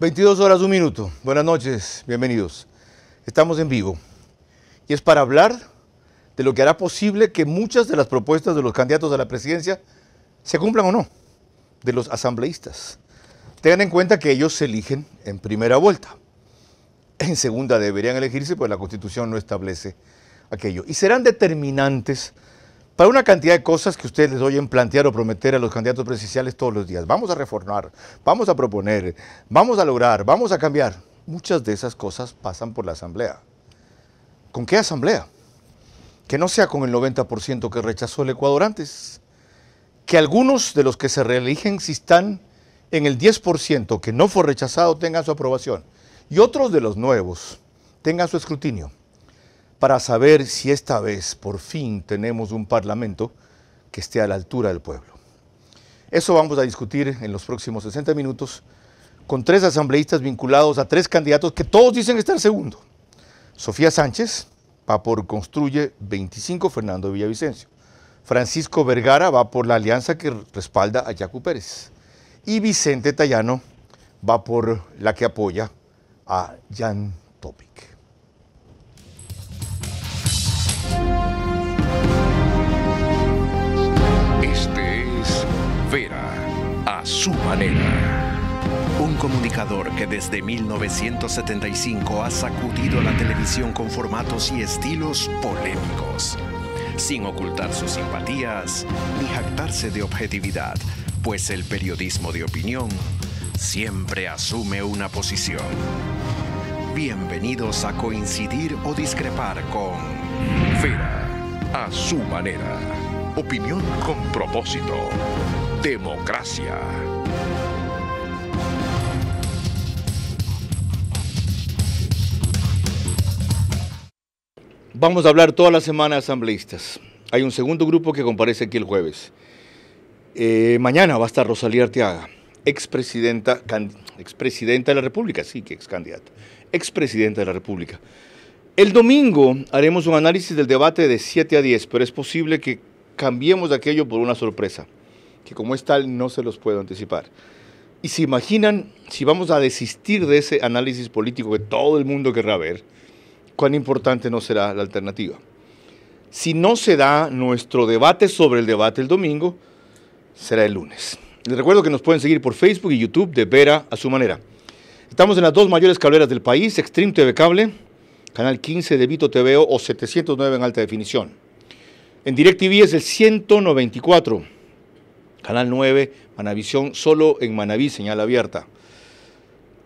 22 horas, 1 minuto. Buenas noches, bienvenidos. Estamos en vivo y es para hablar de lo que hará posible que muchas de las propuestas de los candidatos a la presidencia se cumplan o no, de los asambleístas. Tengan en cuenta que ellos se eligen en primera vuelta. En segunda deberían elegirse, pues la Constitución no establece aquello. Y serán determinantes para una cantidad de cosas que ustedes les oyen plantear o prometer a los candidatos presidenciales todos los días. Vamos a reformar, vamos a proponer, vamos a lograr, vamos a cambiar. Muchas de esas cosas pasan por la Asamblea. ¿Con qué Asamblea? Que no sea con el 90% que rechazó el Ecuador antes. Que algunos de los que se reeligen, si están en el 10% que no fue rechazado, tengan su aprobación. Y otros de los nuevos tengan su escrutinio, para saber si esta vez por fin tenemos un parlamento que esté a la altura del pueblo. Eso vamos a discutir en los próximos 60 minutos con 3 asambleístas vinculados a 3 candidatos que todos dicen estar segundo. Sofía Sánchez va por Construye 25, Fernando Villavicencio. Francisco Vergara va por la alianza que respalda a Yacu Pérez. Y Vicente Tayano va por la que apoya a Jan Topic. Este es Vera a su manera. Un comunicador que desde 1975 ha sacudido la televisión con formatos y estilos polémicos, sin ocultar sus simpatías ni jactarse de objetividad, pues el periodismo de opinión siempre asume una posición. Bienvenidos a coincidir o discrepar con Vera a su manera. Opinión con propósito. Democracia. Vamos a hablar toda la semana de asambleístas. Hay un segundo grupo que comparece aquí el jueves. Mañana va a estar Rosalía Arteaga, expresidenta de la República, sí que excandidata, expresidenta de la República. El domingo haremos un análisis del debate de 7 a 10, pero es posible que cambiemos aquello por una sorpresa, que como es tal no se los puedo anticipar. Y se imaginan, si vamos a desistir de ese análisis político que todo el mundo querrá ver, cuán importante no será la alternativa. Si no se da nuestro debate sobre el debate el domingo, será el lunes. Les recuerdo que nos pueden seguir por Facebook y YouTube de Vera a su manera. Estamos en las 2 mayores cableras del país, Extreme TV Cable, Canal 15 de Vito TVO o 709 en alta definición. En DirecTV es el 194, Canal 9, Manavisión, solo en Manaví, señal abierta.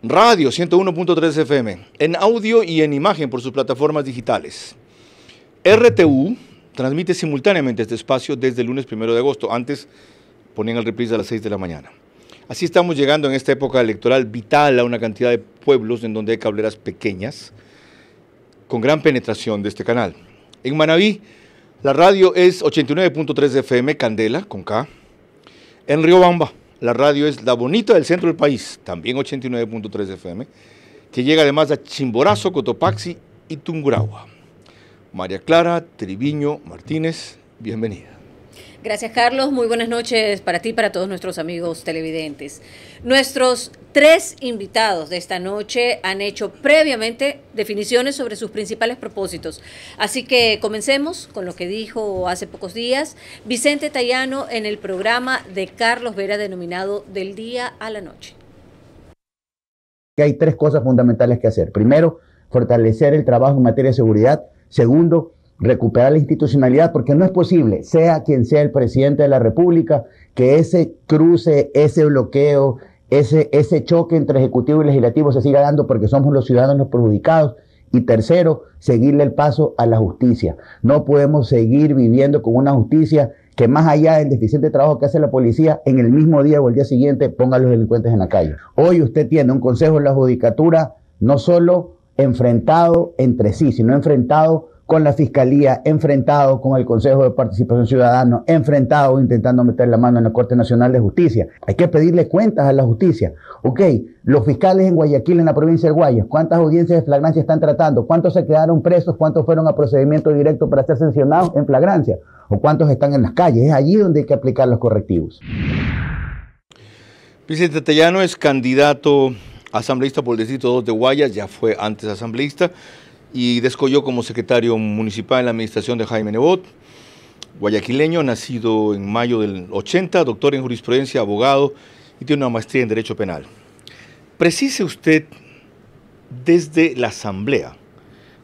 Radio 101.3 FM, en audio y en imagen por sus plataformas digitales. RTU transmite simultáneamente este espacio desde el lunes 1 de agosto, antes ponían el reprise a las 6 de la mañana. Así estamos llegando en esta época electoral vital a una cantidad de pueblos en donde hay cableras pequeñas, con gran penetración de este canal. En Manaví, la radio es 89.3 FM, Candela, con K. En Riobamba, la radio es La Bonita del centro del país, también 89.3 FM, que llega además a Chimborazo, Cotopaxi y Tungurahua. María Clara Triviño Martínez, bienvenida. Gracias, Carlos. Muy buenas noches para ti y para todos nuestros amigos televidentes. Nuestros 3 invitados de esta noche han hecho previamente definiciones sobre sus principales propósitos. Así que comencemos con lo que dijo hace pocos días Vicente Tayano en el programa de Carlos Vera denominado Del Día a la Noche. Hay 3 cosas fundamentales que hacer. Primero, fortalecer el trabajo en materia de seguridad. Segundo, recuperar la institucionalidad, porque no es posible, sea quien sea el presidente de la República, que ese cruce, ese bloqueo, ese choque entre ejecutivo y legislativo se siga dando porque somos los ciudadanos los perjudicados. Y tercero, seguirle el paso a la justicia. No podemos seguir viviendo con una justicia que más allá del deficiente trabajo que hace la policía, en el mismo día o el día siguiente ponga a los delincuentes en la calle. Hoy usted tiene un consejo de la judicatura no solo enfrentado entre sí, sino enfrentado con la Fiscalía, enfrentado con el Consejo de Participación Ciudadana, enfrentado intentando meter la mano en la Corte Nacional de Justicia. Hay que pedirle cuentas a la justicia. Ok, los fiscales en Guayaquil, en la provincia de Guayas, ¿cuántas audiencias de flagrancia están tratando? ¿Cuántos se quedaron presos? ¿Cuántos fueron a procedimiento directo para ser sancionados en flagrancia? ¿O cuántos están en las calles? Es allí donde hay que aplicar los correctivos. Vicente Tayano es candidato asambleísta por el Distrito 2 de Guayas, ya fue antes asambleísta, y descolló como secretario municipal en la administración de Jaime Nebot. Guayaquileño, nacido en mayo del 80, doctor en jurisprudencia, abogado y tiene una maestría en Derecho Penal. Precise usted, desde la Asamblea,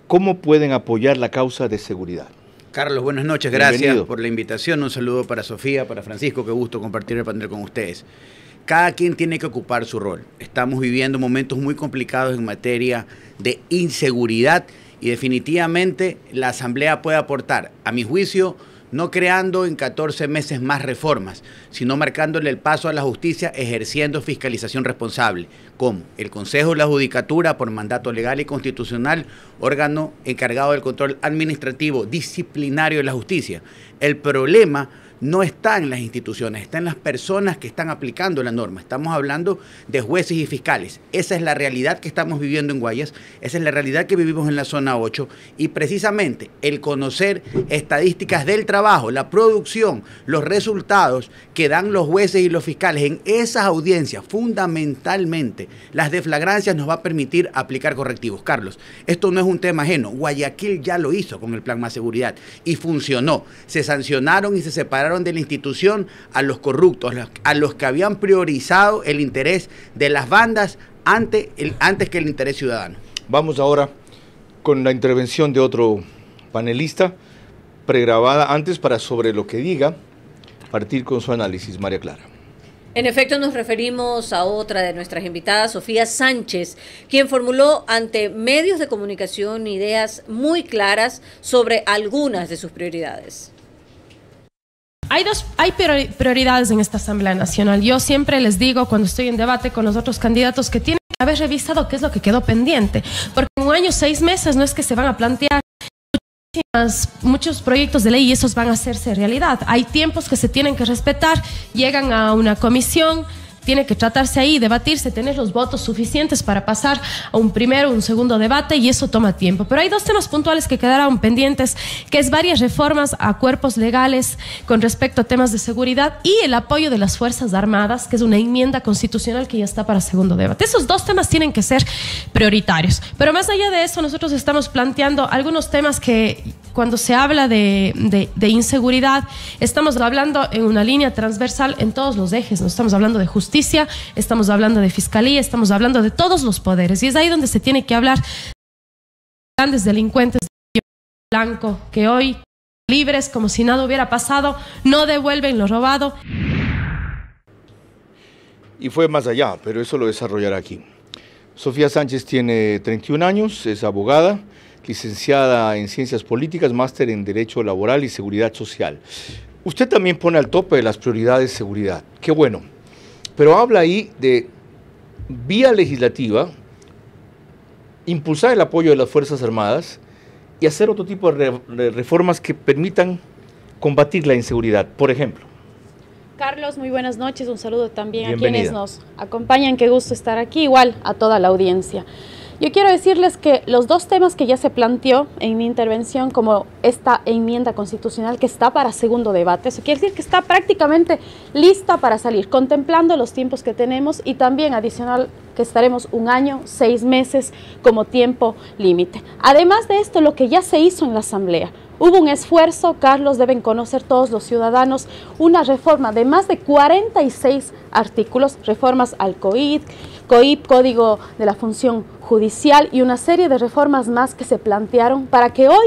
¿cómo pueden apoyar la causa de seguridad? Carlos, buenas noches, gracias por la invitación. Un saludo para Sofía, para Francisco, qué gusto compartir el panel con ustedes. Cada quien tiene que ocupar su rol. Estamos viviendo momentos muy complicados en materia de inseguridad y definitivamente la Asamblea puede aportar, a mi juicio, no creando en 14 meses más reformas, sino marcándole el paso a la justicia ejerciendo fiscalización responsable, como el Consejo de la Judicatura por mandato legal y constitucional, órgano encargado del control administrativo disciplinario de la justicia. El problema no está en las instituciones, está en las personas que están aplicando la norma. Estamos hablando de jueces y fiscales. Esa es la realidad que estamos viviendo en Guayas, esa es la realidad que vivimos en la zona 8 y precisamente el conocer estadísticas del trabajo, la producción, los resultados que dan los jueces y los fiscales en esas audiencias, fundamentalmente las de flagrancias, nos va a permitir aplicar correctivos. Carlos, esto no es un tema ajeno. Guayaquil ya lo hizo con el Plan Más Seguridad y funcionó. Se sancionaron y se separaron de la institución a los corruptos, a los que habían priorizado el interés de las bandas antes que el interés ciudadano. Vamos ahora con la intervención de otro panelista, pregrabada antes para sobre lo que diga, partir con su análisis, María Clara. En efecto, nos referimos a otra de nuestras invitadas, Sofía Sánchez, quien formuló ante medios de comunicación ideas muy claras sobre algunas de sus prioridades. Hay prioridades en esta Asamblea Nacional. Yo siempre les digo cuando estoy en debate con los otros candidatos que tienen que haber revisado qué es lo que quedó pendiente, porque en un año, 6 meses no es que se van a plantear muchos proyectos de ley y esos van a hacerse realidad. Hay tiempos que se tienen que respetar, llegan a una comisión, tiene que tratarse ahí, debatirse, tener los votos suficientes para pasar a un primero, un segundo debate y eso toma tiempo. Pero hay 2 temas puntuales que quedaron pendientes, que es varias reformas a cuerpos legales con respecto a temas de seguridad y el apoyo de las Fuerzas Armadas, que es una enmienda constitucional que ya está para segundo debate. Esos 2 temas tienen que ser prioritarios. Pero más allá de eso, nosotros estamos planteando algunos temas que cuando se habla de inseguridad, estamos hablando en una línea transversal en todos los ejes. No estamos hablando de justicia, estamos hablando de fiscalía, estamos hablando de todos los poderes. Y es ahí donde se tiene que hablar de grandes delincuentes de blanco que hoy, libres, como si nada hubiera pasado, no devuelven lo robado. Y fue más allá, pero eso lo desarrollará aquí. Sofía Sánchez tiene 31 años, es abogada, licenciada en Ciencias Políticas, máster en Derecho Laboral y Seguridad Social. Usted también pone al tope de las prioridades de seguridad. Qué bueno. Pero habla ahí de vía legislativa, impulsar el apoyo de las Fuerzas Armadas y hacer otro tipo de reformas que permitan combatir la inseguridad. Por ejemplo. Carlos, muy buenas noches. Un saludo también Bienvenida. a quienes nos acompañan. Qué gusto estar aquí, igual a toda la audiencia. Yo quiero decirles que los 2 temas que ya se planteó en mi intervención, como esta enmienda constitucional que está para segundo debate, eso quiere decir que está prácticamente lista para salir, contemplando los tiempos que tenemos y también adicional que estaremos 1 año, 6 meses como tiempo límite. Además de esto, lo que ya se hizo en la Asamblea, hubo un esfuerzo, Carlos, deben conocer todos los ciudadanos, una reforma de más de 46 artículos, reformas al COIP, Código de la Función Judicial y una serie de reformas más que se plantearon para que hoy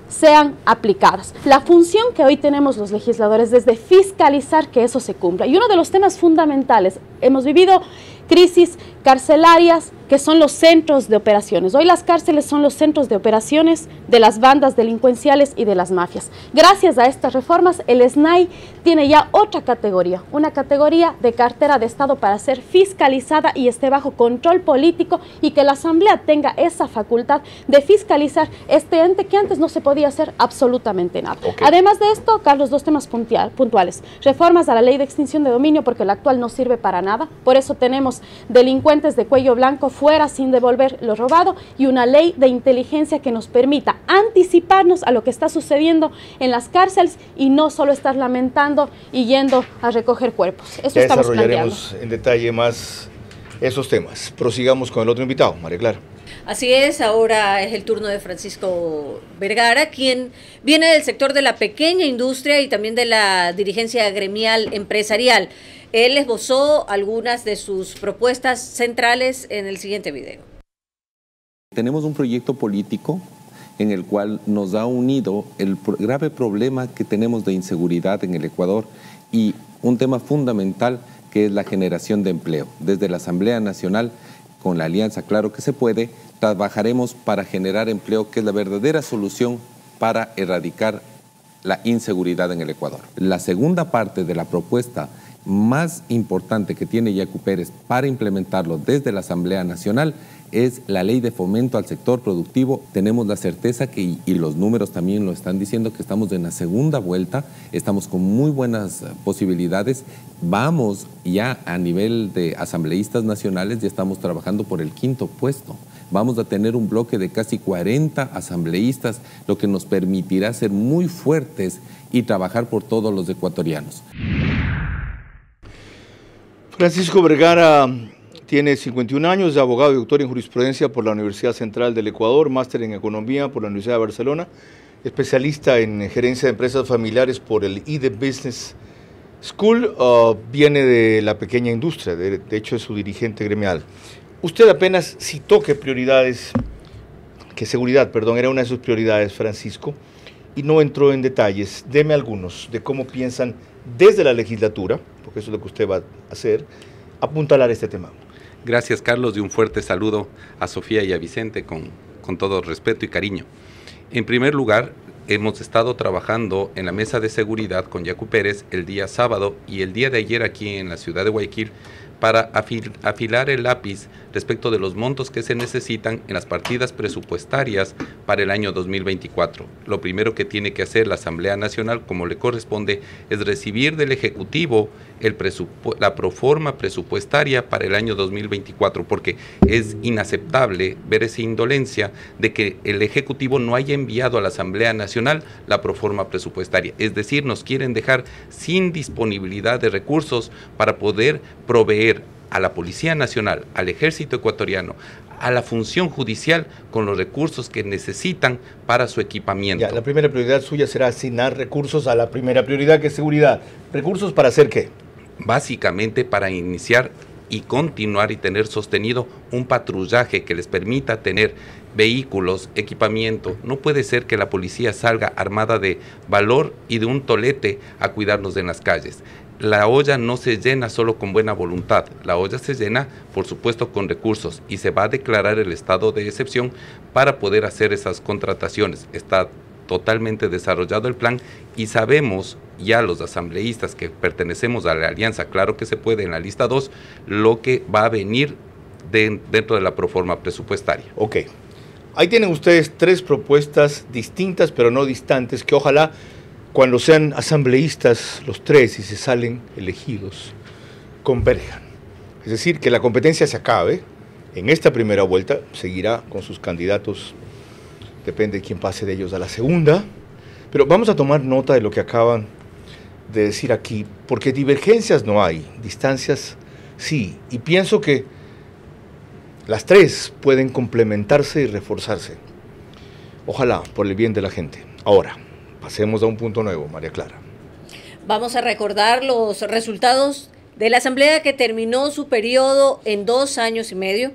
sean aplicadas. La función que hoy tenemos los legisladores es de fiscalizar que eso se cumpla. Y uno de los temas fundamentales, hemos vivido crisis carcelarias que son los centros de operaciones. Hoy las cárceles son los centros de operaciones de las bandas delincuenciales y de las mafias. Gracias a estas reformas, el SNAI tiene ya otra categoría, una categoría de cartera de Estado para ser fiscalizada y esté bajo control político y que la Asamblea tenga esa facultad de fiscalizar este ente que antes no se podía hacer absolutamente nada. Okay. Además de esto, Carlos, 2 temas puntuales. Reformas a la ley de extinción de dominio porque la actual no sirve para nada. Por eso tenemos delincuentes de cuello blanco fuera sin devolver lo robado y una ley de inteligencia que nos permita anticiparnos a lo que está sucediendo en las cárceles y no solo estar lamentando y yendo a recoger cuerpos. Eso ya estamos desarrollaremos planteando en detalle más esos temas. Prosigamos con el otro invitado, María Clara. Así es, ahora es el turno de Francisco Vergara, quien viene del sector de la pequeña industria y también de la dirigencia gremial empresarial. Él esbozó algunas de sus propuestas centrales en el siguiente video. Tenemos un proyecto político en el cual nos ha unido el grave problema que tenemos de inseguridad en el Ecuador y un tema fundamental que es la generación de empleo. Desde la Asamblea Nacional, con la Alianza Claro que se puede, trabajaremos para generar empleo, que es la verdadera solución para erradicar la inseguridad en el Ecuador. La segunda parte de la propuesta más importante que tiene Yacu Pérez para implementarlo desde la Asamblea Nacional es la ley de fomento al sector productivo. Tenemos la certeza que, y los números también lo están diciendo, que estamos en la segunda vuelta, estamos con muy buenas posibilidades. Vamos ya a nivel de asambleístas nacionales, ya estamos trabajando por el 5º puesto. Vamos a tener un bloque de casi 40 asambleístas, lo que nos permitirá ser muy fuertes y trabajar por todos los ecuatorianos. Francisco Vergara tiene 51 años, de abogado y doctor en jurisprudencia por la Universidad Central del Ecuador, máster en economía por la Universidad de Barcelona, especialista en gerencia de empresas familiares por el IDE Business School, viene de la pequeña industria, de hecho es su dirigente gremial. Usted apenas citó que seguridad, era una de sus prioridades, Francisco, y no entró en detalles. Deme algunos de cómo piensan desde la legislatura, porque eso es lo que usted va a hacer, apuntalar este tema. Gracias, Carlos, y un fuerte saludo a Sofía y a Vicente con todo respeto y cariño. En primer lugar, hemos estado trabajando en la mesa de seguridad con Yacu Pérez el día sábado y el día de ayer aquí en la ciudad de Guayaquil para afilar el lápiz respecto de los montos que se necesitan en las partidas presupuestarias para el año 2024. Lo primero que tiene que hacer la Asamblea Nacional, como le corresponde, es recibir del Ejecutivo la proforma presupuestaria para el año 2024, porque es inaceptable ver esa indolencia de que el Ejecutivo no haya enviado a la Asamblea Nacional la proforma presupuestaria. Es decir, nos quieren dejar sin disponibilidad de recursos para poder proveer a la Policía Nacional, al Ejército Ecuatoriano, a la función judicial con los recursos que necesitan para su equipamiento. Ya, la primera prioridad suya será asignar recursos a la primera prioridad, que es seguridad. ¿Recursos para hacer qué? Básicamente para iniciar y continuar y tener sostenido un patrullaje que les permita tener vehículos, equipamiento. No puede ser que la policía salga armada de valor y de un tolete a cuidarnos en las calles. La olla no se llena solo con buena voluntad, la olla se llena, por supuesto, con recursos y se va a declarar el estado de excepción para poder hacer esas contrataciones. Está totalmente desarrollado el plan y sabemos ya los asambleístas que pertenecemos a la Alianza Claro que se puede en la lista 2, lo que va a venir dentro de la proforma presupuestaria. Ok, ahí tienen ustedes 3 propuestas distintas pero no distantes que ojalá cuando sean asambleístas los 3 y se salen elegidos, converjan. Es decir, que la competencia se acabe. En esta primera vuelta seguirá con sus candidatos, depende de quién pase de ellos a la segunda. Pero vamos a tomar nota de lo que acaban de decir aquí, porque divergencias no hay, distancias sí. Y pienso que las 3 pueden complementarse y reforzarse. Ojalá, por el bien de la gente. Ahora, pasemos a un punto nuevo, María Clara. Vamos a recordar los resultados de la Asamblea que terminó su periodo en 2 años y medio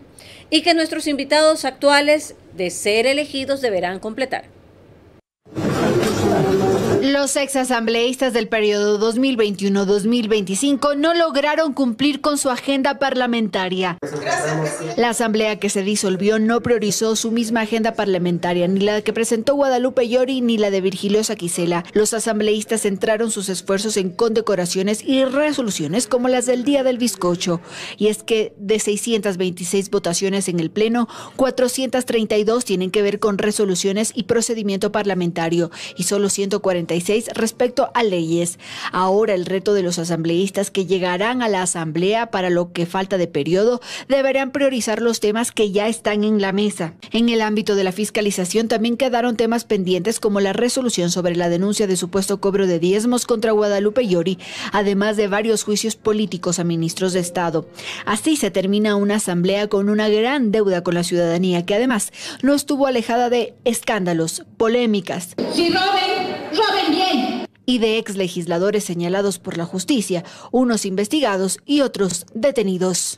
y que nuestros invitados actuales, de ser elegidos, deberán completar. Los exasambleístas del periodo 2021-2025 no lograron cumplir con su agenda parlamentaria. La asamblea que se disolvió no priorizó su misma agenda parlamentaria, ni la que presentó Guadalupe Llori ni la de Virgilio Saquicela. Los asambleístas centraron sus esfuerzos en condecoraciones y resoluciones como las del Día del Bizcocho. Y es que de 626 votaciones en el Pleno, 432 tienen que ver con resoluciones y procedimiento parlamentario, y solo 146 2016 respecto a leyes. Ahora el reto de los asambleístas que llegarán a la asamblea para lo que falta de periodo deberán priorizar los temas que ya están en la mesa. En el ámbito de la fiscalización también quedaron temas pendientes como la resolución sobre la denuncia de supuesto cobro de diezmos contra Guadalupe Llori, además de varios juicios políticos a ministros de Estado. Así se termina una asamblea con una gran deuda con la ciudadanía, que además no estuvo alejada de escándalos, polémicas. Si roben, roben bien. Y de ex legisladores señalados por la justicia, unos investigados y otros detenidos.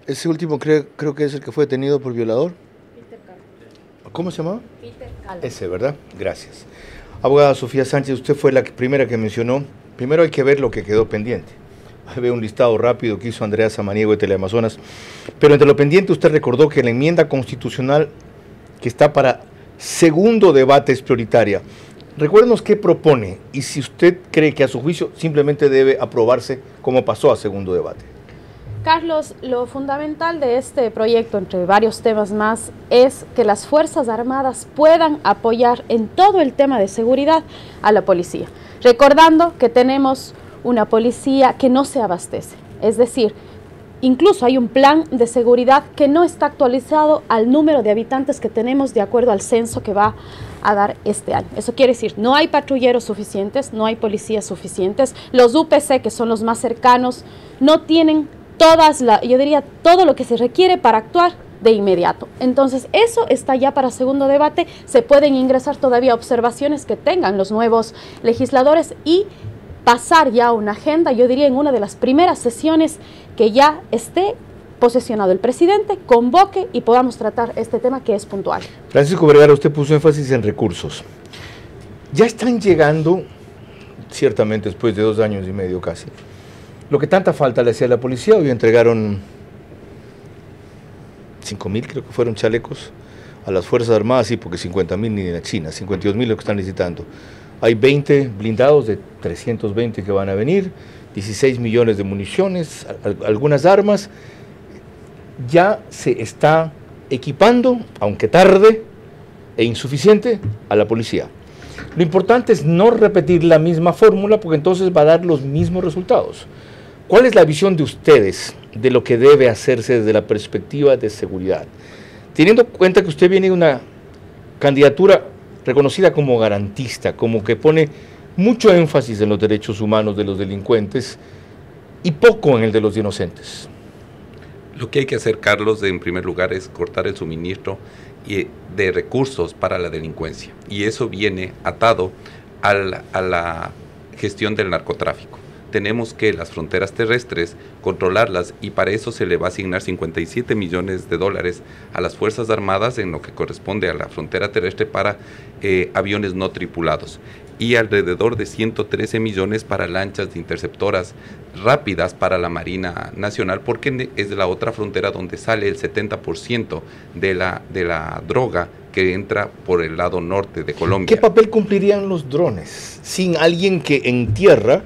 Ese último creo que es el que fue detenido por violador. ¿Cómo se llamaba? Peter Calvo. Ese, ¿verdad? Gracias. Abogada Sofía Sánchez, usted fue la primera que mencionó. Primero hay que ver lo que quedó pendiente. Veo un listado rápido que hizo Andrea Samaniego de Teleamazonas. Pero entre lo pendiente usted recordó que la enmienda constitucional que está para segundo debate es prioritaria. Recuérdenos qué propone y si usted cree que a su juicio simplemente debe aprobarse como pasó a segundo debate. Carlos, lo fundamental de este proyecto, entre varios temas más, es que las Fuerzas Armadas puedan apoyar en todo el tema de seguridad a la policía. Recordando que tenemos una policía que no se abastece, es decir, incluso hay un plan de seguridad que no está actualizado al número de habitantes que tenemos de acuerdo al censo que va a dar este año. Eso quiere decir, no hay patrulleros suficientes, no hay policías suficientes, los UPC, que son los más cercanos, no tienen yo diría todo lo que se requiere para actuar de inmediato. Entonces eso está ya para segundo debate, se pueden ingresar todavía observaciones que tengan los nuevos legisladores y pasar ya una agenda, yo diría en una de las primeras sesiones que ya esté posesionado el presidente, convoque y podamos tratar este tema que es puntual. Francisco Vergara, usted puso énfasis en recursos. Ya están llegando, ciertamente después de 2 años y medio casi, lo que tanta falta le hacía a la policía. Hoy entregaron 5.000, creo que fueron chalecos a las Fuerzas Armadas, sí, porque 50.000 ni en la China, 52.000 lo que están necesitando. Hay 20 blindados de 320 que van a venir, 16 millones de municiones, algunas armas. Ya se está equipando, aunque tarde e insuficiente, a la policía. Lo importante es no repetir la misma fórmula, porque entonces va a dar los mismos resultados. ¿Cuál es la visión de ustedes de lo que debe hacerse desde la perspectiva de seguridad? Teniendo en cuenta que usted viene de una candidatura reconocida como garantista, como que pone mucho énfasis en los derechos humanos de los delincuentes y poco en el de los inocentes. Lo que hay que hacer, Carlos, en primer lugar, es cortar el suministro de recursos para la delincuencia. Y eso viene atado a la gestión del narcotráfico. Tenemos que las fronteras terrestres controlarlas y para eso se le va a asignar 57 millones de dólares a las Fuerzas Armadas en lo que corresponde a la frontera terrestre para aviones no tripulados y alrededor de 113 millones para lanchas de interceptoras rápidas para la Marina Nacional, porque es la otra frontera donde sale el 70% de la droga que entra por el lado norte de Colombia. ¿Qué papel cumplirían los drones sin alguien que en tierra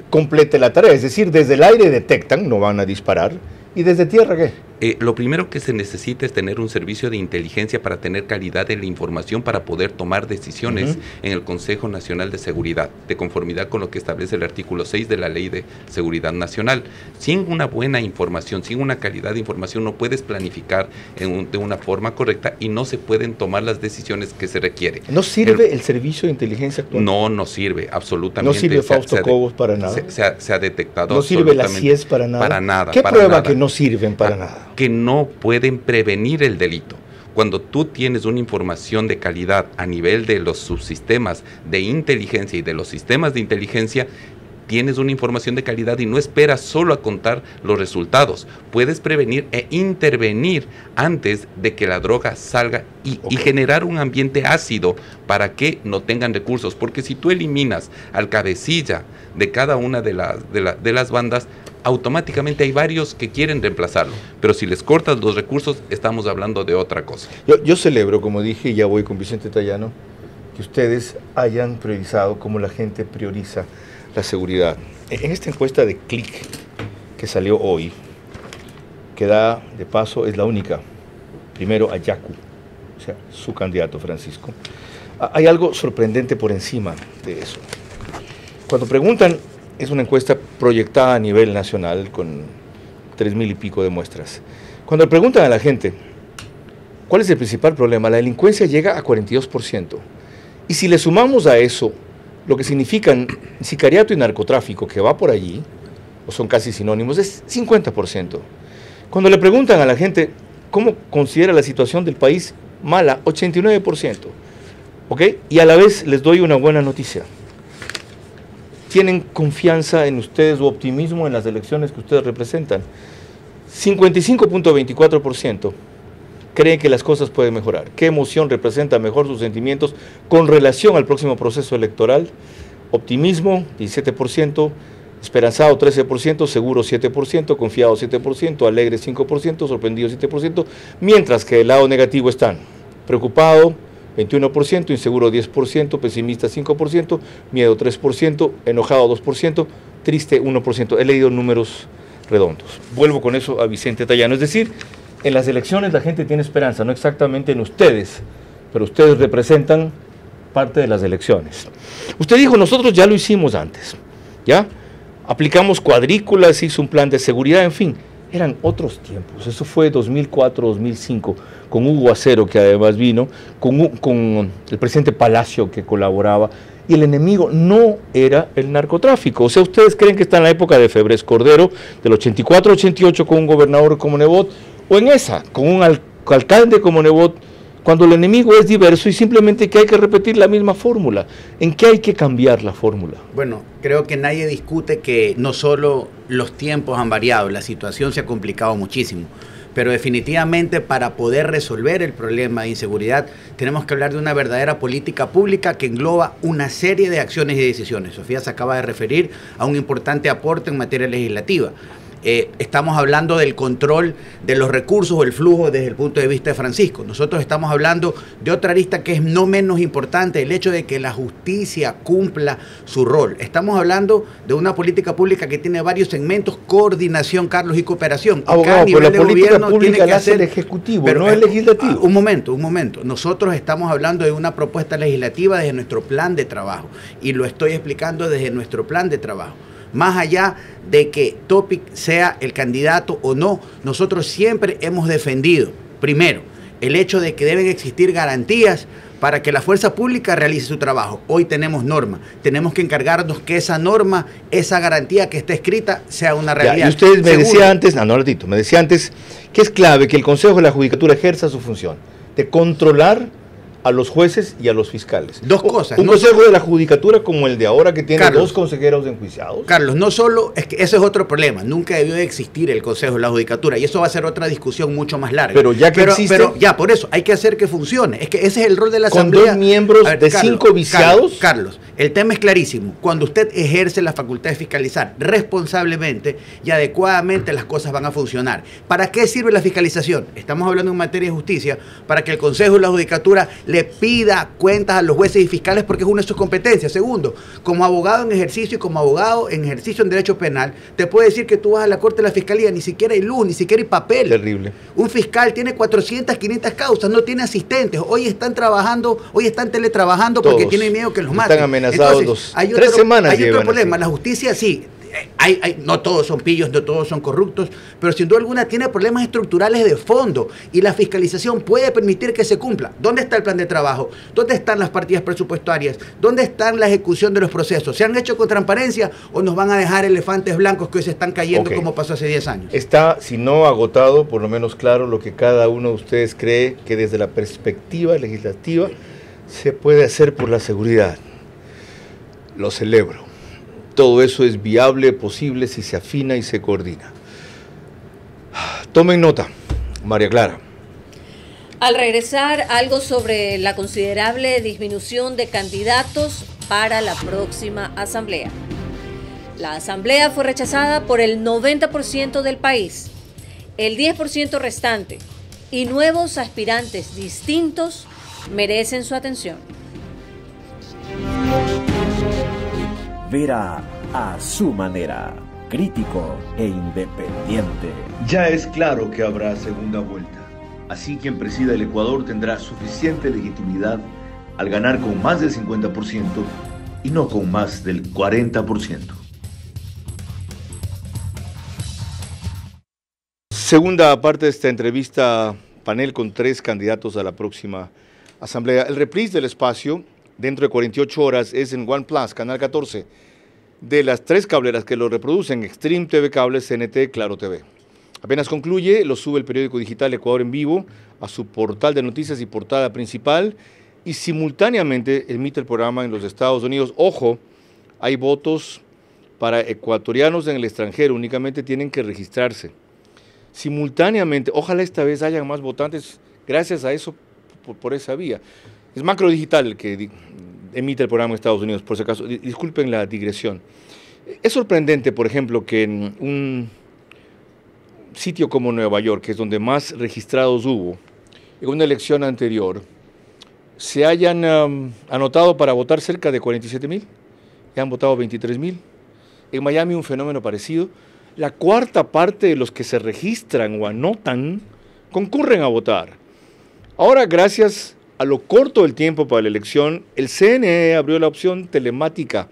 complete la tarea? Es decir, desde el aire detectan, no van a disparar, ¿y desde tierra qué? Lo primero que se necesita es tener un servicio de inteligencia para tener calidad de la información para poder tomar decisiones en el Consejo Nacional de Seguridad, de conformidad con lo que establece el artículo 6 de la Ley de Seguridad Nacional. Sin una buena información, sin una calidad de información, no puedes planificar de una forma correcta y no se pueden tomar las decisiones que se requiere. ¿No sirve el servicio de inteligencia actual? No sirve, absolutamente. ¿No sirve Fausto Cobos para nada? Se ha detectado. ¿No sirve la CIES para nada? Para nada. ¿Qué prueba que no sirven para nada? Que no pueden prevenir el delito. Cuando tú tienes una información de calidad a nivel de los subsistemas de inteligencia y de los sistemas de inteligencia, tienes una información de calidad y no esperas solo a contar los resultados. Puedes prevenir e intervenir antes de que la droga salga y generar un ambiente ácido para que no tengan recursos. Porque si tú eliminas al cabecilla de cada una de las bandas, automáticamente hay varios que quieren reemplazarlo, pero si les cortas los recursos, estamos hablando de otra cosa. Yo celebro, como dije, y ya voy con Vicente Tallano, que ustedes hayan priorizado como la gente prioriza la seguridad. En esta encuesta de Click que salió hoy, que da de paso, es la única, primero a Yacu, o sea, su candidato Francisco, Hay algo sorprendente por encima de eso. Cuando preguntan, es una encuesta proyectada a nivel nacional con 3,000 y pico de muestras. Cuando preguntan a la gente, ¿cuál es el principal problema? La delincuencia llega a 42%. Y si le sumamos a eso lo que significan sicariato y narcotráfico, que va por allí, o son casi sinónimos, es 50%. Cuando le preguntan a la gente cómo considera la situación del país, mala, 89%. ¿Ok? Y a la vez les doy una buena noticia. ¿Tienen confianza en ustedes o optimismo en las elecciones que ustedes representan? 55.24% creen que las cosas pueden mejorar. ¿Qué emoción representa mejor sus sentimientos con relación al próximo proceso electoral? Optimismo, 17%, esperanzado 13%, seguro 7%, confiado 7%, alegre 5%, sorprendido 7%, mientras que del lado negativo están preocupado 21%, inseguro 10%, pesimista 5%, miedo 3%, enojado 2%, triste 1%. He leído números redondos. Vuelvo con eso a Vicente Tallano. Es decir, en las elecciones la gente tiene esperanza, no exactamente en ustedes, pero ustedes representan parte de las elecciones. Usted dijo, nosotros ya lo hicimos antes, ¿ya? Aplicamos cuadrículas, hizo un plan de seguridad, en fin, eran otros tiempos. Eso fue 2004, 2005, con Hugo Acero, que además vino, con el presidente Palacio, que colaboraba, y el enemigo no era el narcotráfico. O sea, ustedes creen que está en la época de Febres Cordero, del 84-88, con un gobernador como Nebot, o en esa, con un alcalde como Nebot, cuando el enemigo es diverso y simplemente que hay que repetir la misma fórmula. ¿En qué hay que cambiar la fórmula? Bueno, creo que nadie discute que no solo los tiempos han variado, la situación se ha complicado muchísimo, pero definitivamente para poder resolver el problema de inseguridad tenemos que hablar de una verdadera política pública que engloba una serie de acciones y decisiones. Sofía se acaba de referir a un importante aporte en materia legislativa. Estamos hablando del control de los recursos o el flujo desde el punto de vista de Francisco. Nosotros estamos hablando de otra arista que es no menos importante, el hecho de que la justicia cumpla su rol. Estamos hablando de una política pública que tiene varios segmentos: coordinación, Carlos, y cooperación. Abogado, pero la política pública la hace el Ejecutivo, pero no el Legislativo. Un momento. Nosotros estamos hablando de una propuesta legislativa desde nuestro plan de trabajo, y lo estoy explicando desde nuestro plan de trabajo. Más allá de que Topic sea el candidato o no, nosotros siempre hemos defendido, primero, el hecho de que deben existir garantías para que la fuerza pública realice su trabajo. Hoy tenemos norma, tenemos que encargarnos que esa norma, esa garantía que está escrita, sea una realidad. Ya, y ustedes me decía antes que es clave que el Consejo de la Judicatura ejerza su función de controlar a los jueces y a los fiscales. Dos cosas. Un consejo de la judicatura como el de ahora, que tiene dos consejeros enjuiciados. Carlos, no solo, es que ese es otro problema. Nunca debió de existir el Consejo de la Judicatura, y eso va a ser otra discusión mucho más larga. Pero ya que existe. Pero ya, por eso, hay que hacer que funcione. Es que ese es el rol de la Asamblea. Con 2 miembros de 5 viciados. Carlos, el tema es clarísimo. Cuando usted ejerce la facultad de fiscalizar responsablemente y adecuadamente, las cosas van a funcionar. ¿Para qué sirve la fiscalización? Estamos hablando en materia de justicia, para que el Consejo de la Judicatura le pida cuentas a los jueces y fiscales, porque es una de sus competencias. Segundo, como abogado en ejercicio y como abogado en ejercicio en derecho penal, te puedo decir que tú vas a la corte de la fiscalía, ni siquiera hay luz, ni siquiera hay papel. Terrible. Un fiscal tiene 400, 500 causas, no tiene asistentes. Hoy están trabajando, hoy están teletrabajando porque tienen miedo que los maten. Están amenazados. Entonces, hay 3 semanas. Hay otro problema. La justicia sí. No todos son pillos, no todos son corruptos, pero sin duda alguna tiene problemas estructurales de fondo, y la fiscalización puede permitir que se cumpla. ¿Dónde está el plan de trabajo? ¿Dónde están las partidas presupuestarias? ¿Dónde está la ejecución de los procesos? ¿Se han hecho con transparencia o nos van a dejar elefantes blancos que hoy se están cayendo como pasó hace 10 años? Está, si no agotado, por lo menos claro lo que cada uno de ustedes cree que desde la perspectiva legislativa se puede hacer por la seguridad. Lo celebro. Todo eso es viable, posible, si se afina y se coordina. Tomen nota, María Clara. Al regresar, algo sobre la considerable disminución de candidatos para la próxima asamblea. La asamblea fue rechazada por el 90% del país, el 10% restante, y nuevos aspirantes distintos merecen su atención. Vera a su manera, crítico e independiente. Ya es claro que habrá segunda vuelta. Así quien presida el Ecuador tendrá suficiente legitimidad al ganar con más del 50% y no con más del 40%. Segunda parte de esta entrevista, panel con 3 candidatos a la próxima asamblea. El reprise del espacio, dentro de 48 horas, es en One Plus, Canal 14, de las 3 cableras que lo reproducen, Extreme TV Cable, CNT, Claro TV. Apenas concluye, lo sube el periódico digital Ecuador en Vivo a su portal de noticias y portada principal, y simultáneamente emite el programa en los Estados Unidos. Ojo, hay votos para ecuatorianos en el extranjero, únicamente tienen que registrarse. Simultáneamente, ojalá esta vez hayan más votantes gracias a eso, por esa vía. Es Macro Digital el que emite el programa en Estados Unidos, por si acaso. Disculpen la digresión. Es sorprendente, por ejemplo, que en un sitio como Nueva York, que es donde más registrados hubo, en una elección anterior, se hayan anotado para votar cerca de 47,000, y han votado 23,000. En Miami un fenómeno parecido. La cuarta parte de los que se registran o anotan concurren a votar. Ahora, gracias a lo corto del tiempo para la elección, el CNE abrió la opción telemática.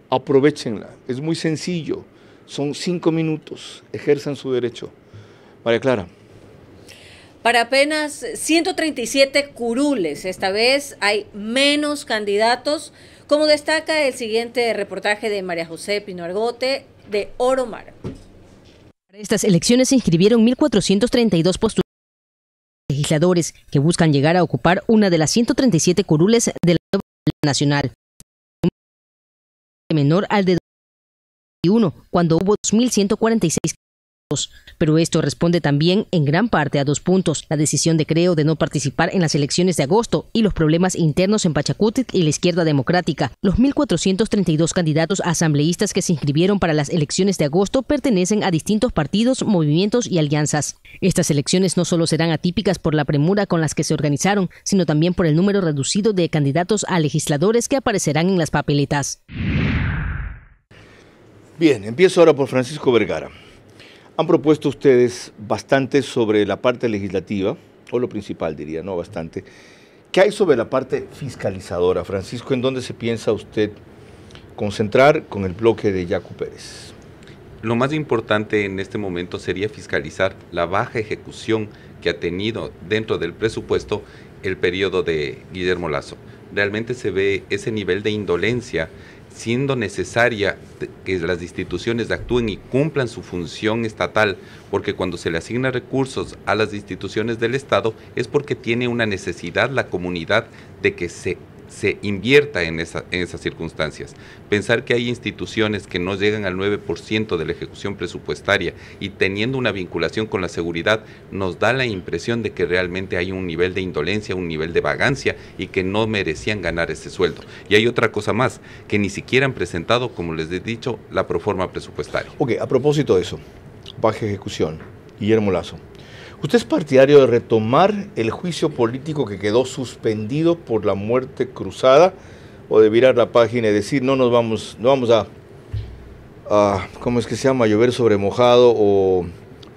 Aprovéchenla, es muy sencillo, son 5 minutos, ejerzan su derecho. María Clara. Para apenas 137 curules, esta vez hay menos candidatos, como destaca el siguiente reportaje de María José Pino Argote de Oromar. Para estas elecciones se inscribieron 1.432 postulantes legisladores que buscan llegar a ocupar una de las 137 curules de la nueva Asamblea Nacional, menor al de 2021, cuando hubo 2.146 candidatos. Pero esto responde también en gran parte a 2 puntos: la decisión de Creo de no participar en las elecciones de agosto y los problemas internos en Pachacutic y la izquierda democrática. Los 1.432 candidatos asambleístas que se inscribieron para las elecciones de agosto pertenecen a distintos partidos, movimientos y alianzas. Estas elecciones no solo serán atípicas por la premura con las que se organizaron, sino también por el número reducido de candidatos a legisladores que aparecerán en las papeletas. Bien, empiezo ahora por Francisco Vergara. Han propuesto ustedes bastante sobre la parte legislativa, o lo principal diría, no bastante. ¿Qué hay sobre la parte fiscalizadora, Francisco? ¿En dónde se piensa usted concentrar con el bloque de Yacu Pérez? Lo más importante en este momento sería fiscalizar la baja ejecución que ha tenido dentro del presupuesto el periodo de Guillermo Lasso. Realmente se ve ese nivel de indolencia, siendo necesaria que las instituciones actúen y cumplan su función estatal, porque cuando se le asigna recursos a las instituciones del Estado es porque tiene una necesidad la comunidad de que se invierta en esas circunstancias. Pensar que hay instituciones que no llegan al 9% de la ejecución presupuestaria y teniendo una vinculación con la seguridad nos da la impresión de que realmente hay un nivel de indolencia, un nivel de vagancia y que no merecían ganar ese sueldo. Y hay otra cosa más, que ni siquiera han presentado, como les he dicho, la proforma presupuestaria. Ok, a propósito de eso, baja ejecución, Guillermo Lasso. ¿Usted es partidario de retomar el juicio político que quedó suspendido por la muerte cruzada o de virar la página y decir no vamos a ¿cómo es que se llama? Llover sobre mojado o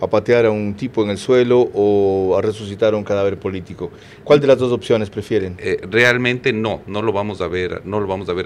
a patear a un tipo en el suelo o a resucitar a un cadáver político? ¿Cuál de las dos opciones prefieren? Realmente no lo vamos a ver,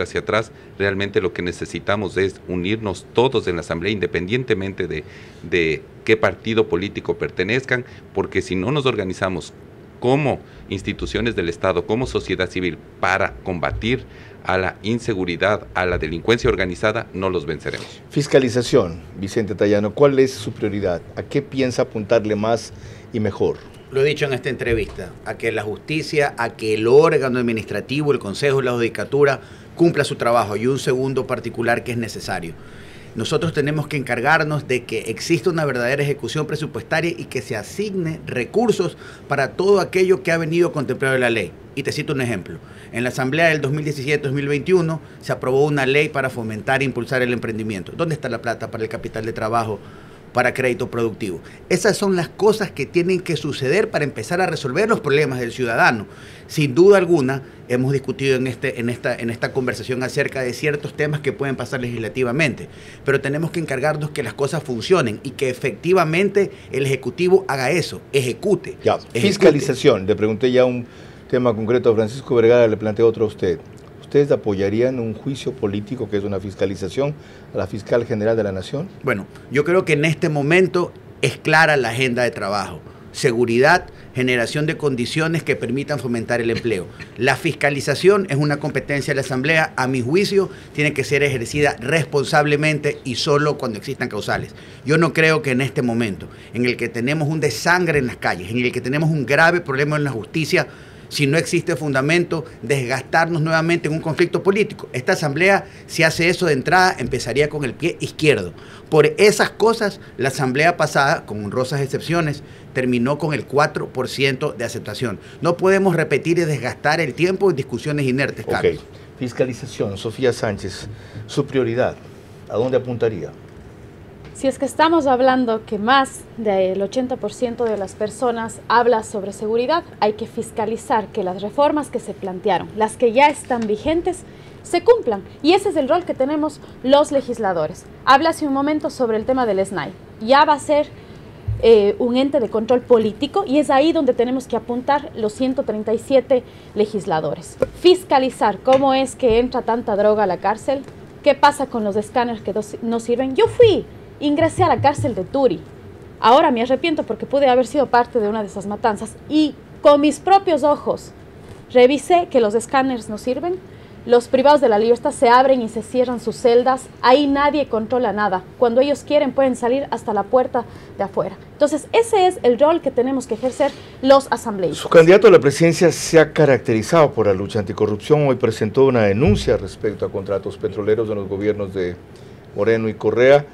hacia atrás. Realmente lo que necesitamos es unirnos todos en la Asamblea, independientemente de qué partido político pertenezcan, porque si no nos organizamos como instituciones del Estado, como sociedad civil, para combatir a la inseguridad, a la delincuencia organizada, no los venceremos. Fiscalización, Vicente Tallano, ¿cuál es su prioridad? ¿A qué piensa apuntarle más y mejor? Lo he dicho en esta entrevista, a que la justicia, a que el órgano administrativo, el Consejo de la Judicatura, cumpla su trabajo. Y un segundo particular que es necesario. Nosotros tenemos que encargarnos de que exista una verdadera ejecución presupuestaria y que se asigne recursos para todo aquello que ha venido contemplado en la ley. Y te cito un ejemplo. En la Asamblea del 2017-2021 se aprobó una ley para fomentar e impulsar el emprendimiento. ¿Dónde está la plata para el capital de trabajo, para crédito productivo? Esas son las cosas que tienen que suceder para empezar a resolver los problemas del ciudadano. Sin duda alguna, hemos discutido en esta conversación acerca de ciertos temas que pueden pasar legislativamente, pero tenemos que encargarnos que las cosas funcionen y que efectivamente el Ejecutivo haga eso, ejecute. Fiscalización, le pregunté ya un tema concreto, Francisco Vergara le plantea otro a usted. ¿Ustedes apoyarían un juicio político que es una fiscalización a la fiscal general de la Nación? Bueno, yo creo que en este momento es clara la agenda de trabajo. Seguridad, generación de condiciones que permitan fomentar el empleo. La fiscalización es una competencia de la Asamblea. A mi juicio, tiene que ser ejercida responsablemente y solo cuando existan causales. Yo no creo que en este momento, en el que tenemos un desangre en las calles, en el que tenemos un grave problema en la justicia, si no existe fundamento, desgastarnos nuevamente en un conflicto político. Esta Asamblea, si hace eso de entrada, empezaría con el pie izquierdo. Por esas cosas, la Asamblea pasada, con honrosas excepciones, terminó con el 4% de aceptación. No podemos repetir y desgastar el tiempo en discusiones inertes, Carlos. Ok. Fiscalización, Sofía Sánchez, su prioridad, ¿a dónde apuntaría? Si es que estamos hablando que más del 80% de las personas habla sobre seguridad, hay que fiscalizar que las reformas que se plantearon, las que ya están vigentes, se cumplan. Y ese es el rol que tenemos los legisladores. Habla hace un momento sobre el tema del SNAI. Ya va a ser un ente de control político y es ahí donde tenemos que apuntar los 137 legisladores. Fiscalizar cómo es que entra tanta droga a la cárcel, qué pasa con los escáneres que no sirven. Yo ingresé a la cárcel de Turi. Ahora me arrepiento porque pude haber sido parte de una de esas matanzas y con mis propios ojos revisé que los escáneres no sirven, los privados de la libertad se abren y se cierran sus celdas, ahí nadie controla nada. Cuando ellos quieren pueden salir hasta la puerta de afuera. Entonces ese es el rol que tenemos que ejercer los asambleístas. Su candidato a la presidencia se ha caracterizado por la lucha anticorrupción. Hoy presentó una denuncia respecto a contratos petroleros en los gobiernos de Moreno y Correa.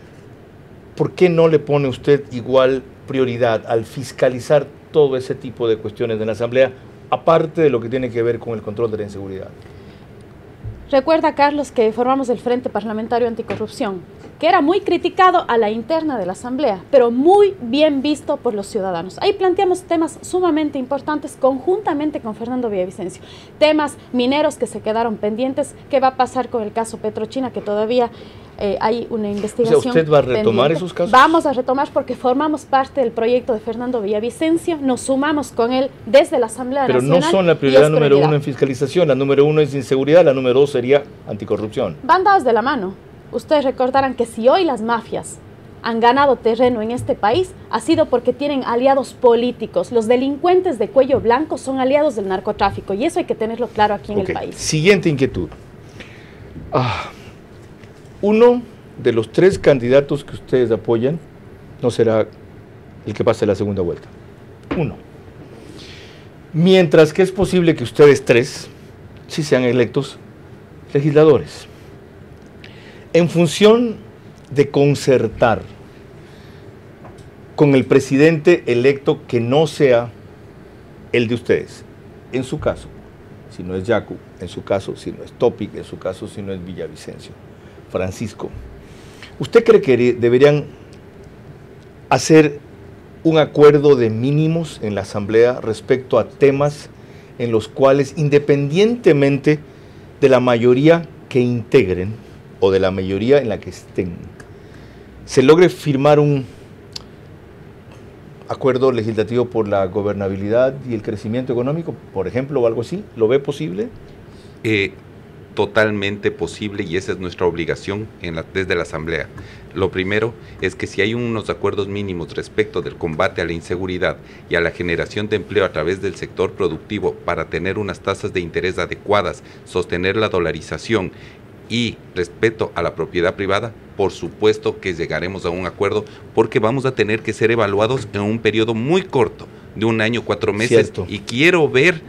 ¿Por qué no le pone usted igual prioridad al fiscalizar todo ese tipo de cuestiones en la Asamblea, aparte de lo que tiene que ver con el control de la inseguridad? Recuerda, Carlos, que formamos el Frente Parlamentario Anticorrupción, que era muy criticado a la interna de la Asamblea, pero muy bien visto por los ciudadanos. Ahí planteamos temas sumamente importantes conjuntamente con Fernando Villavicencio. Temas mineros que se quedaron pendientes, qué va a pasar con el caso Petrochina, que todavía hay una investigación. O sea, ¿usted va a retomar pendiente. Esos casos? Vamos a retomar porque formamos parte del proyecto de Fernando Villavicencio, nos sumamos con él desde la Asamblea Nacional. Pero no son la prioridad número uno en fiscalización, la número uno es inseguridad, la número dos sería anticorrupción. Van dados de la mano. Ustedes recordarán que si hoy las mafias han ganado terreno en este país, ha sido porque tienen aliados políticos. Los delincuentes de cuello blanco son aliados del narcotráfico y eso hay que tenerlo claro aquí en el país. Siguiente inquietud. Uno de los 3 candidatos que ustedes apoyan no será el que pase la segunda vuelta. Uno. Mientras que es posible que ustedes 3 sí sean electos legisladores. En función de concertar con el presidente electo que no sea el de ustedes, en su caso, si no es Yacu, en su caso, si no es Topic, en su caso, si no es Villavicencio. Francisco, ¿usted cree que deberían hacer un acuerdo de mínimos en la Asamblea respecto a temas en los cuales, independientemente de la mayoría que integren o de la mayoría en la que estén, se logre firmar un acuerdo legislativo por la gobernabilidad y el crecimiento económico, por ejemplo, o algo así? ¿Lo ve posible? Totalmente posible y esa es nuestra obligación desde la Asamblea. Lo primero es que si hay unos acuerdos mínimos respecto del combate a la inseguridad y a la generación de empleo a través del sector productivo para tener unas tasas de interés adecuadas, sostener la dolarización y respeto a la propiedad privada, por supuesto que llegaremos a un acuerdo porque vamos a tener que ser evaluados en un periodo muy corto, de 1 año, 4 meses. Cierto. Y quiero ver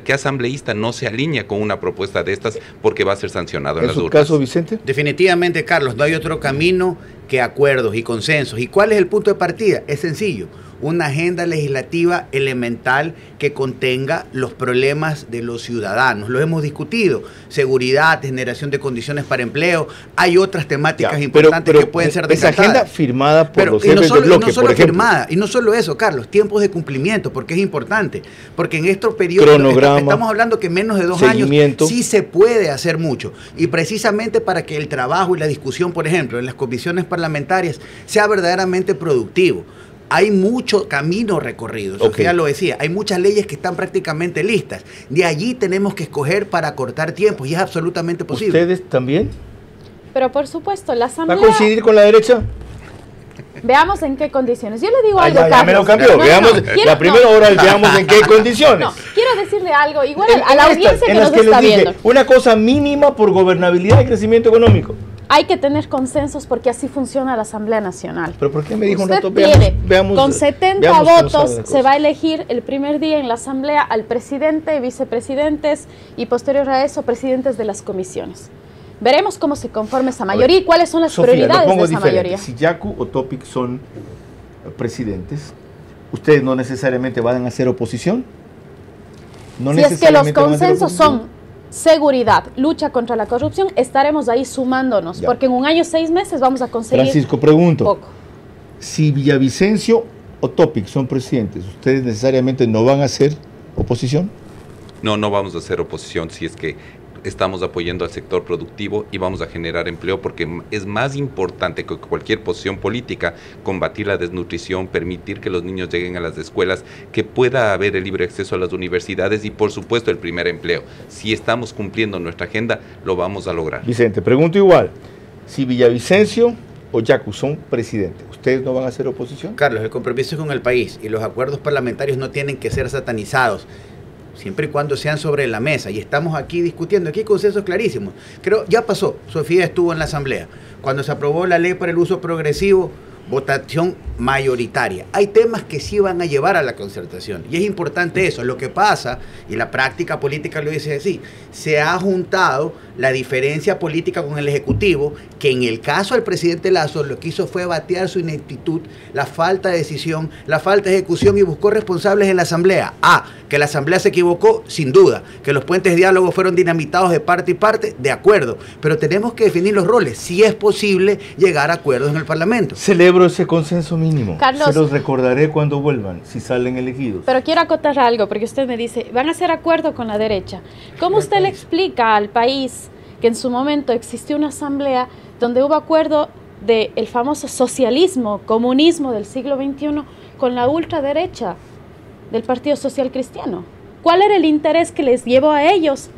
qué asambleísta no se alinea con una propuesta de estas porque va a ser sancionado en las urnas. ¿En su caso, Vicente? Definitivamente, Carlos, no hay otro camino que acuerdos y consensos. ¿Y cuál es el punto de partida? Es sencillo. Una agenda legislativa elemental que contenga los problemas de los ciudadanos. Lo hemos discutido. Seguridad, generación de condiciones para empleo. Hay otras temáticas importantes que pueden ser esa descartadas. agenda firmada por los jefes de bloque, no solo por ejemplo. firmada, y no solo eso, Carlos, tiempos de cumplimiento, porque es importante. Porque en estos periodos estamos hablando que en menos de 2 años sí se puede hacer mucho. Y precisamente para que el trabajo y la discusión, por ejemplo, en las comisiones parlamentarias sea verdaderamente productivo. hay mucho camino recorrido. Sofía lo decía, hay muchas leyes que están prácticamente listas. De allí tenemos que escoger para cortar tiempos y es absolutamente posible. ¿Ustedes también? Pero por supuesto, la Asamblea... ¿Va a coincidir con la derecha? Veamos en qué condiciones. Yo le digo algo, Carlos. Ya me lo cambió. La primera hora veamos en qué condiciones. No, quiero decirle algo, igual a la audiencia que nos está viendo. Una cosa mínima por gobernabilidad y crecimiento económico. Hay que tener consensos porque así funciona la Asamblea Nacional. ¿Pero por qué me dijo un Usted rato? Veamos, con 70 votos se va a elegir el primer día en la Asamblea al presidente, vicepresidentes y posterior a eso presidentes de las comisiones. Veremos cómo se conforma esa mayoría y cuáles son las prioridades de esa mayoría. Si Yacu o Topic son presidentes, ¿ustedes no necesariamente van a hacer oposición? Si es que los consensos son seguridad, lucha contra la corrupción, estaremos ahí sumándonos, porque en un año 6 meses vamos a conseguir Francisco, pregunto, poco. Si Villavicencio o Topic son presidentes, ¿ustedes necesariamente no van a hacer oposición? No, no vamos a hacer oposición si es que estamos apoyando al sector productivo y vamos a generar empleo, porque es más importante que cualquier posición política combatir la desnutrición, permitir que los niños lleguen a las escuelas, que pueda haber el libre acceso a las universidades y por supuesto el primer empleo. Si estamos cumpliendo nuestra agenda, lo vamos a lograr. Vicente, pregunto igual, si Villavicencio o Yacu son presidentes, ¿ustedes no van a hacer oposición? Carlos, el compromiso es con el país y los acuerdos parlamentarios no tienen que ser satanizados, siempre y cuando sean sobre la mesa, y estamos aquí discutiendo, aquí hay consensos clarísimos. Creo, ya pasó, Sofía estuvo en la Asamblea, cuando se aprobó la ley para el uso progresivo, votación mayoritaria. Hay temas que sí van a llevar a la concertación, y es importante eso. Lo que pasa, y la práctica política lo dice así, se ha juntado la diferencia política con el Ejecutivo, que en el caso del presidente Lazo lo que hizo fue batear su ineptitud, la falta de decisión, la falta de ejecución, y buscó responsables en la Asamblea. Que la Asamblea se equivocó, sin duda, que los puentes de diálogo fueron dinamitados de parte y parte, de acuerdo, pero tenemos que definir los roles, si es posible llegar a acuerdos en el Parlamento. Celebro ese consenso mínimo. Carlos, se los recordaré cuando vuelvan, si salen elegidos. Pero quiero acotar algo, porque usted me dice, van a hacer acuerdo con la derecha. ¿Cómo usted le explica al país que en su momento existió una asamblea donde hubo acuerdo del famoso socialismo, comunismo del siglo XXI con la ultraderecha del Partido Social Cristiano? ¿Cuál era el interés que les llevó a ellos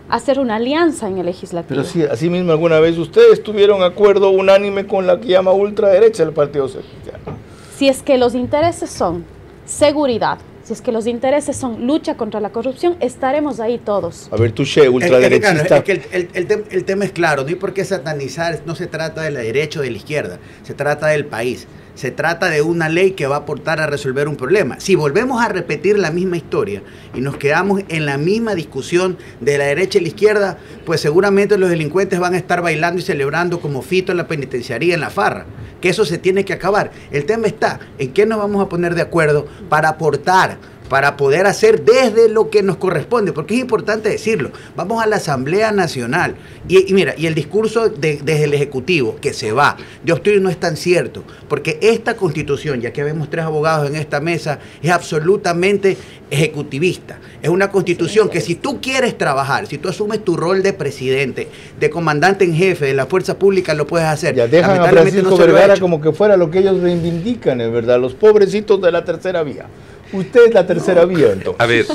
a hacer una alianza en el legislativo? Pero sí, así mismo alguna vez ustedes tuvieron acuerdo unánime con la que llama ultraderecha del Partido Social Cristiano. Si es que los intereses son seguridad, si es que los intereses son lucha contra la corrupción, estaremos ahí todos. A ver, Touché, ultraderechista. Es que el tema es claro, no hay por qué satanizar, no se trata de la derecha o de la izquierda, se trata del país. Se trata de una ley que va a aportar a resolver un problema. Si volvemos a repetir la misma historia y nos quedamos en la misma discusión de la derecha y la izquierda, pues seguramente los delincuentes van a estar bailando y celebrando como Fito en la penitenciaría, en la farra. Que eso se tiene que acabar. El tema está en qué nos vamos a poner de acuerdo para aportar, para poder hacer desde lo que nos corresponde, porque es importante decirlo. Vamos a la Asamblea Nacional y mira, y el discurso desde el Ejecutivo que se va de obstruir no es tan cierto, porque esta Constitución, ya que vemos 3 abogados en esta mesa, es absolutamente ejecutivista. Es una Constitución que si tú quieres trabajar, si tú asumes tu rol de presidente, de comandante en jefe de la fuerza pública, lo puedes hacer. Ya dejan a Francisco Vergara como que fuera lo que ellos reivindican, es verdad, los pobrecitos de la tercera vía. Usted es la tercera vía, entonces. A ver,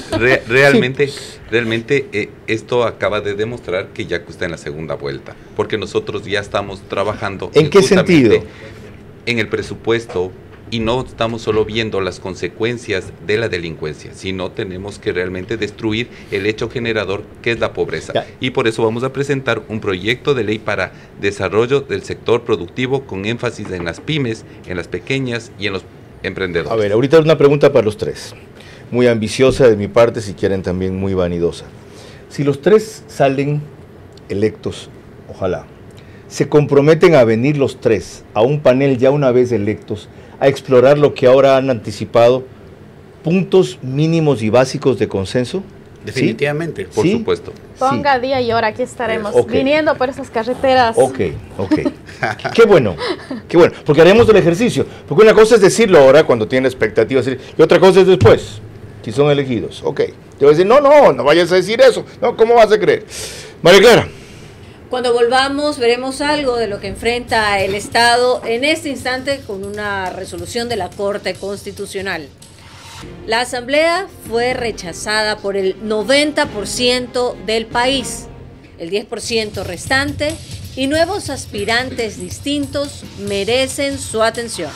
realmente esto acaba de demostrar que Yacu está en la segunda vuelta, porque nosotros ya estamos trabajando. ¿En qué sentido? En el presupuesto, y no estamos solo viendo las consecuencias de la delincuencia, sino tenemos que realmente destruir el hecho generador que es la pobreza. Ya. Y por eso vamos a presentar un proyecto de ley para desarrollo del sector productivo con énfasis en las pymes, en las pequeñas y en los emprendedores. A ver, ahorita una pregunta para los 3, muy ambiciosa de mi parte, si quieren también muy vanidosa. Si los 3 salen electos, ojalá, se comprometen a venir los 3 a un panel ya una vez electos, a explorar lo que ahora han anticipado, puntos mínimos y básicos de consenso. Definitivamente. ¿Sí? Por supuesto. Ponga día y hora, aquí estaremos, viniendo por esas carreteras. Ok. Qué bueno, porque haremos el ejercicio. Porque una cosa es decirlo ahora cuando tiene expectativas, y otra cosa es después, si son elegidos. Ok. Te voy a decir, no vayas a decir eso. No, ¿cómo vas a creer? María Clara. Cuando volvamos veremos algo de lo que enfrenta el Estado en este instante con una resolución de la Corte Constitucional. La asamblea fue rechazada por el 90% del país. El 10% restante y nuevos aspirantes distintos merecen su atención.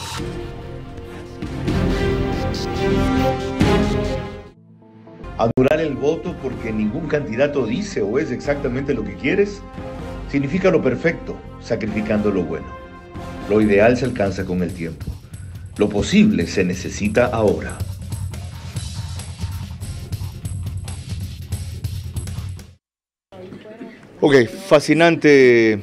Anular el voto porque ningún candidato dice o es exactamente lo que quieres, significa lo perfecto, sacrificando lo bueno. Lo ideal se alcanza con el tiempo. Lo posible se necesita ahora. Ok, fascinante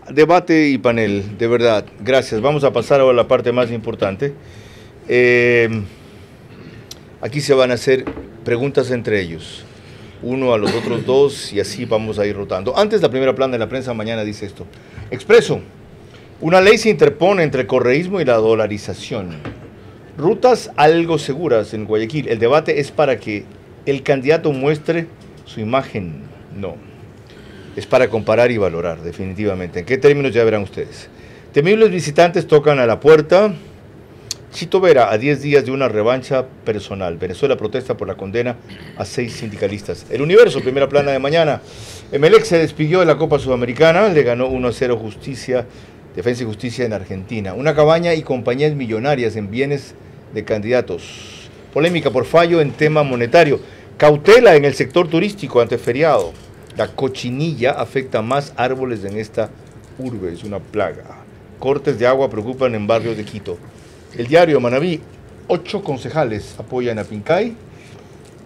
debate y panel, de verdad. Gracias. Vamos a pasar ahora a la parte más importante. Aquí se van a hacer preguntas entre ellos, uno a los otros dos, y así vamos a ir rotando. Antes, la primera plana de la prensa mañana dice esto. Expreso, una ley se interpone entre el correísmo y la dolarización. Rutas algo seguras en Guayaquil. El debate es para que el candidato muestre su imagen. No. Es para comparar y valorar, definitivamente. ¿En qué términos ya verán ustedes? Temibles visitantes tocan a la puerta. Chito Vera, a 10 días de una revancha personal. Venezuela protesta por la condena a 6 sindicalistas. El Universo, primera plana de mañana. Emelec se despidió de la Copa Sudamericana, le ganó 1-0 Justicia, Defensa y Justicia en Argentina. Una cabaña y compañías millonarias en bienes de candidatos. Polémica por fallo en tema monetario. Cautela en el sector turístico ante feriado. La cochinilla afecta más árboles en esta urbe, es una plaga. Cortes de agua preocupan en barrios de Quito. El diario Manabí, 8 concejales apoyan a Pincay,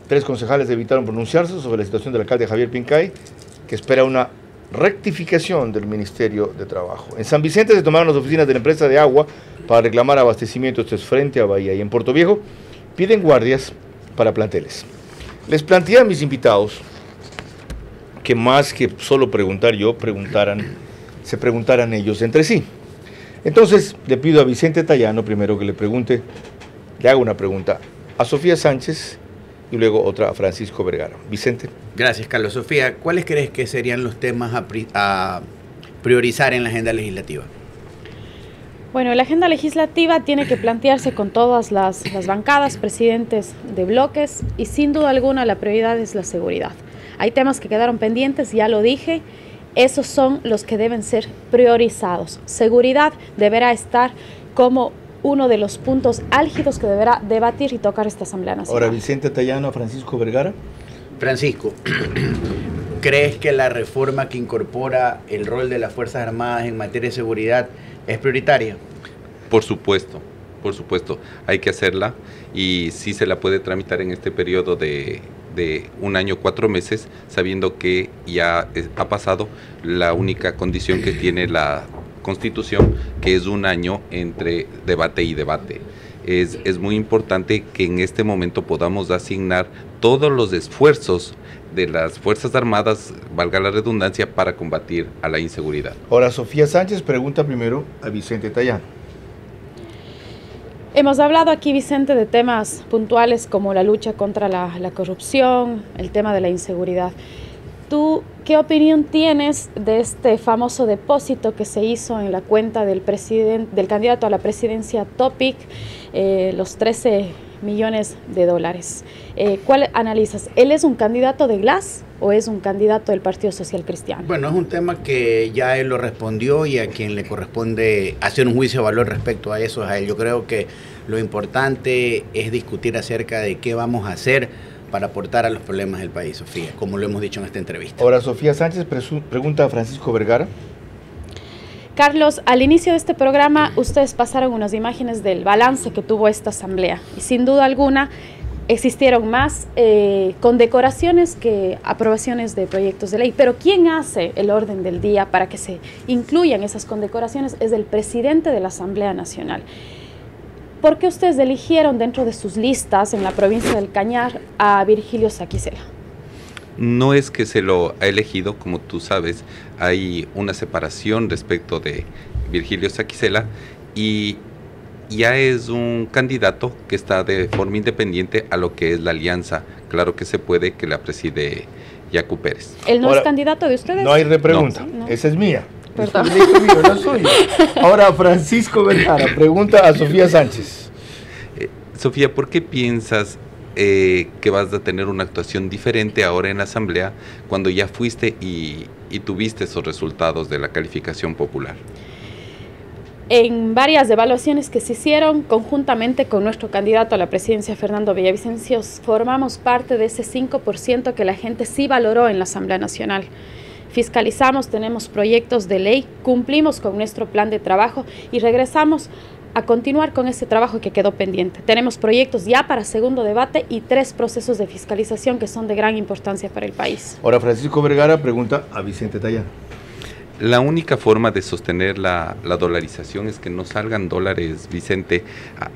3 concejales evitaron pronunciarse sobre la situación del alcalde Javier Pincay, que espera una rectificación del Ministerio de Trabajo. En San Vicente se tomaron las oficinas de la empresa de agua para reclamar abastecimiento, esto es frente a Bahía. Y en Puerto Viejo piden guardias para planteles. Les planteé a mis invitados que más que solo preguntar yo, se preguntaran ellos entre sí. Entonces, le pido a Vicente Tayano primero que le haga una pregunta a Sofía Sánchez y luego otra a Francisco Vergara. Vicente. Gracias, Carlos. Sofía, ¿cuáles crees que serían los temas a priorizar en la agenda legislativa? Bueno, la agenda legislativa tiene que plantearse con todas las bancadas, presidentes de bloques, y sin duda alguna la prioridad es la seguridad. Hay temas que quedaron pendientes, ya lo dije. Esos son los que deben ser priorizados. Seguridad deberá estar como uno de los puntos álgidos que deberá debatir y tocar esta Asamblea Nacional. Ahora, Vicente Tayano, Francisco Vergara. Francisco, ¿crees que la reforma que incorpora el rol de las Fuerzas Armadas en materia de seguridad es prioritaria? Por supuesto, hay que hacerla, y sí se la puede tramitar en este periodo de 1 año 4 meses, sabiendo que ya ha pasado la única condición que tiene la Constitución, que es 1 año entre debate y debate. Es muy importante que en este momento podamos asignar todos los esfuerzos de las Fuerzas Armadas, valga la redundancia, para combatir a la inseguridad. Ahora, Sofía Sánchez pregunta primero a Vicente Tayano. Hemos hablado aquí, Vicente, de temas puntuales como la lucha contra la corrupción, el tema de la inseguridad. ¿Tú qué opinión tienes de este famoso depósito que se hizo en la cuenta del candidato a la presidencia Topic, los 13 millones de dólares? ¿Cuál analizas? ¿Él es un candidato de Glass o es un candidato del Partido Social Cristiano? Bueno, es un tema que ya él lo respondió y a quien le corresponde hacer un juicio de valor respecto a eso es a él. Yo creo que lo importante es discutir acerca de qué vamos a hacer para aportar a los problemas del país, Sofía, como lo hemos dicho en esta entrevista. Ahora, Sofía Sánchez pregunta a Francisco Vergara. Carlos, al inicio de este programa ustedes pasaron unas imágenes del balance que tuvo esta asamblea y sin duda alguna existieron más condecoraciones que aprobaciones de proyectos de ley, pero ¿quién hace el orden del día para que se incluyan esas condecoraciones? Es el presidente de la Asamblea Nacional. ¿Por qué ustedes eligieron dentro de sus listas en la provincia del Cañar a Virgilio Saquicela? No es que se lo ha elegido, como tú sabes, hay una separación respecto de Virgilio Saquicela y ya es un candidato que está de forma independiente a lo que es la alianza. Claro que se puede, que la preside Yacu Pérez. ¿Él no es candidato de ustedes? No hay repregunta, no. Esa es mía. Perdón. Es mío, no suyo. Ahora Francisco Vergara pregunta a Sofía Sánchez. Sofía, ¿por qué piensas que vas a tener una actuación diferente ahora en la Asamblea cuando ya fuiste y tuviste esos resultados de la calificación popular? En varias evaluaciones que se hicieron conjuntamente con nuestro candidato a la presidencia, Fernando Villavicencio, formamos parte de ese 5% que la gente sí valoró en la Asamblea Nacional. Fiscalizamos, tenemos proyectos de ley, cumplimos con nuestro plan de trabajo y regresamos a continuar con ese trabajo que quedó pendiente. Tenemos proyectos ya para segundo debate y 3 procesos de fiscalización que son de gran importancia para el país. Ahora Francisco Vergara pregunta a Vicente Tallano. La única forma de sostener la dolarización es que no salgan dólares, Vicente,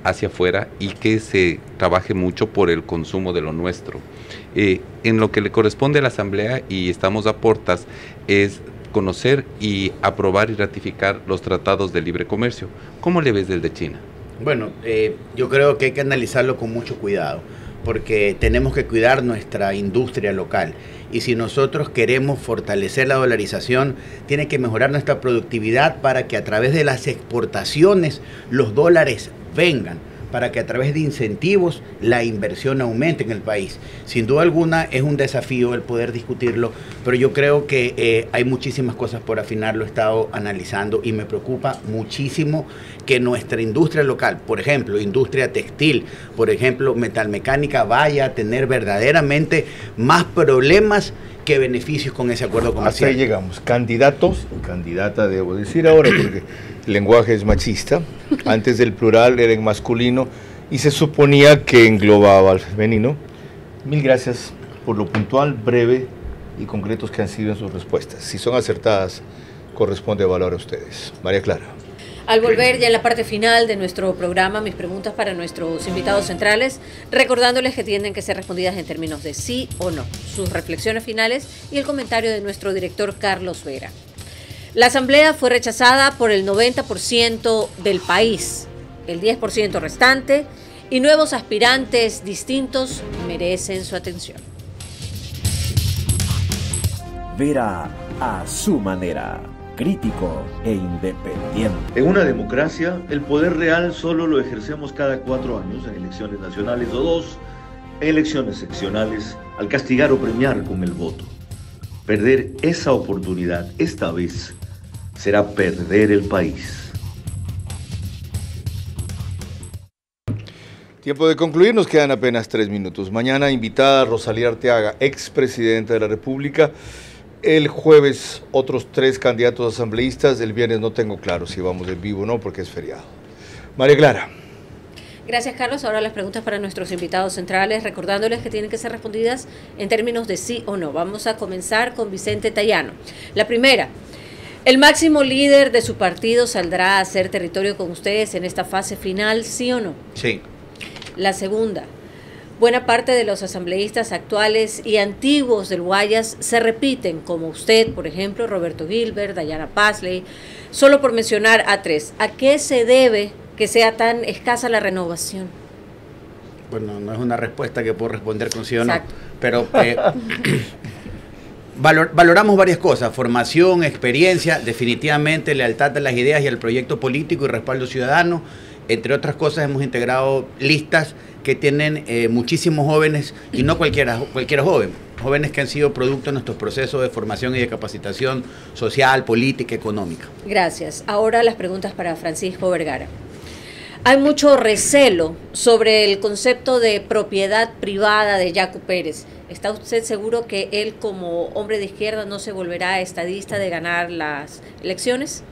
hacia afuera y que se trabaje mucho por el consumo de lo nuestro. En lo que le corresponde a la Asamblea, y estamos a portas, es conocer y aprobar y ratificar los tratados de libre comercio. ¿Cómo le ves del de China? Bueno, yo creo que hay que analizarlo con mucho cuidado, porque tenemos que cuidar nuestra industria local. Y si nosotros queremos fortalecer la dolarización, tiene que mejorar nuestra productividad para que a través de las exportaciones los dólares vengan, para que a través de incentivos la inversión aumente en el país. Sin duda alguna es un desafío el poder discutirlo, pero yo creo que hay muchísimas cosas por afinar, lo he estado analizando y me preocupa muchísimo que nuestra industria local, por ejemplo, industria textil, por ejemplo, metalmecánica, vaya a tener verdaderamente más problemas que beneficios con ese acuerdo comercial. Hasta ahí llegamos. Candidatos, candidata debo decir ahora, porque el lenguaje es machista. Antes del plural era en masculino y se suponía que englobaba al femenino. Mil gracias por lo puntual, breve y concretos que han sido en sus respuestas. Si son acertadas, corresponde valor a ustedes. María Clara. Al volver ya en la parte final de nuestro programa, mis preguntas para nuestros invitados centrales, recordándoles que tienen que ser respondidas en términos de sí o no, sus reflexiones finales y el comentario de nuestro director Carlos Vera. La asamblea fue rechazada por el 90% del país, el 10% restante y nuevos aspirantes distintos merecen su atención. Vera a su manera. Crítico e independiente. En una democracia, el poder real solo lo ejercemos cada 4 años, en elecciones nacionales o 2, en elecciones seccionales, al castigar o premiar con el voto. Perder esa oportunidad esta vez será perder el país. Tiempo de concluir, nos quedan apenas 3 minutos. Mañana invitada Rosalía Arteaga, expresidenta de la República. El jueves otros 3 candidatos asambleístas. El viernes no tengo claro si vamos en vivo o no porque es feriado. María Clara. Gracias, Carlos. Ahora las preguntas para nuestros invitados centrales, recordándoles que tienen que ser respondidas en términos de sí o no. Vamos a comenzar con Vicente Tallano. La primera, ¿el máximo líder de su partido saldrá a hacer territorio con ustedes en esta fase final, sí o no? Sí. La segunda, buena parte de los asambleístas actuales y antiguos del Guayas se repiten, como usted, por ejemplo, Roberto Gilbert, Dayana Pazley, solo por mencionar a 3. ¿A qué se debe que sea tan escasa la renovación? Bueno, no es una respuesta que puedo responder con sí o no. Exacto. Pero valoramos varias cosas: formación, experiencia, definitivamente lealtad a las ideas y al proyecto político y respaldo ciudadano. Entre otras cosas, hemos integrado listas que tienen muchísimos jóvenes, y no cualquiera joven, jóvenes que han sido producto de nuestros procesos de formación y de capacitación social, política, económica. Gracias. Ahora las preguntas para Francisco Vergara. Hay mucho recelo sobre el concepto de propiedad privada de Yacu Pérez. ¿Está usted seguro que él, como hombre de izquierda, no se volverá estadista de ganar las elecciones?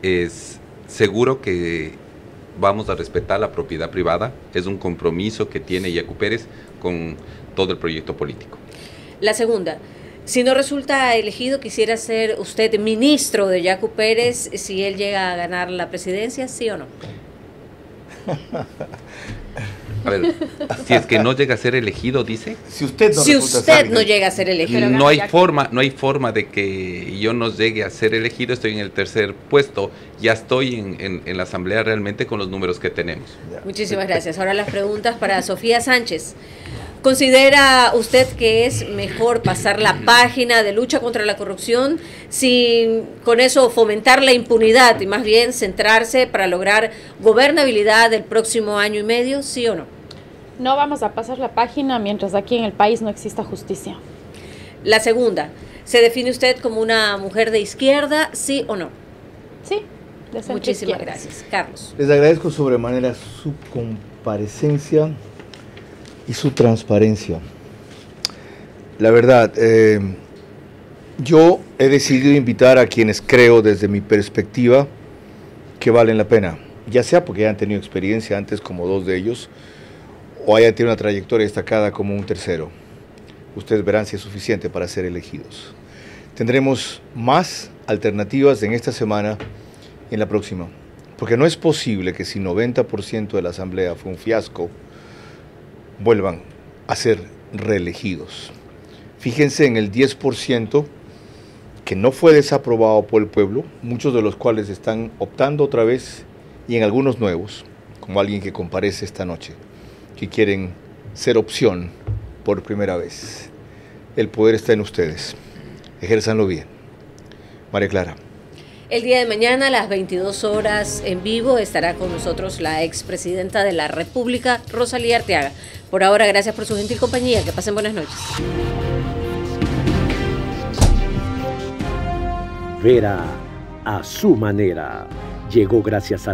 Es seguro que vamos a respetar la propiedad privada. Es un compromiso que tiene Yacu Pérez con todo el proyecto político. La segunda, si no resulta elegido, ¿quisiera ser usted ministro de Yacu Pérez si él llega a ganar la presidencia, sí o no? A ver, si es que no llega a ser elegido, dice. Si usted no llega a ser elegido. No hay forma de que yo no llegue a ser elegido. Estoy en el 3er puesto. Ya estoy en la asamblea realmente con los números que tenemos. Muchísimas gracias. Ahora las preguntas para Sofía Sánchez. ¿Considera usted que es mejor pasar la página de lucha contra la corrupción sin con eso fomentar la impunidad y más bien centrarse para lograr gobernabilidad del próximo año y medio, sí o no? No vamos a pasar la página mientras aquí en el país no exista justicia. La segunda, ¿se define usted como una mujer de izquierda, sí o no? Sí, de centro Muchísimas izquierda. gracias. Carlos. Les agradezco sobremanera su comparecencia y su transparencia. La verdad, yo he decidido invitar a quienes creo desde mi perspectiva que valen la pena, ya sea porque hayan tenido experiencia antes como dos de ellos, o hayan tenido una trayectoria destacada como un tercero. Ustedes verán si es suficiente para ser elegidos. Tendremos más alternativas en esta semana y en la próxima, porque no es posible que si 90% de la Asamblea fue un fiasco, vuelvan a ser reelegidos. Fíjense en el 10% que no fue desaprobado por el pueblo, muchos de los cuales están optando otra vez, y en algunos nuevos, como alguien que comparece esta noche, que quieren ser opción por primera vez. El poder está en ustedes. Ejérzanlo bien. María Clara. El día de mañana a las 22 horas en vivo estará con nosotros la expresidenta de la República, Rosalía Arteaga. Por ahora, gracias por su gentil compañía. Que pasen buenas noches. Vera, a su manera, llegó gracias a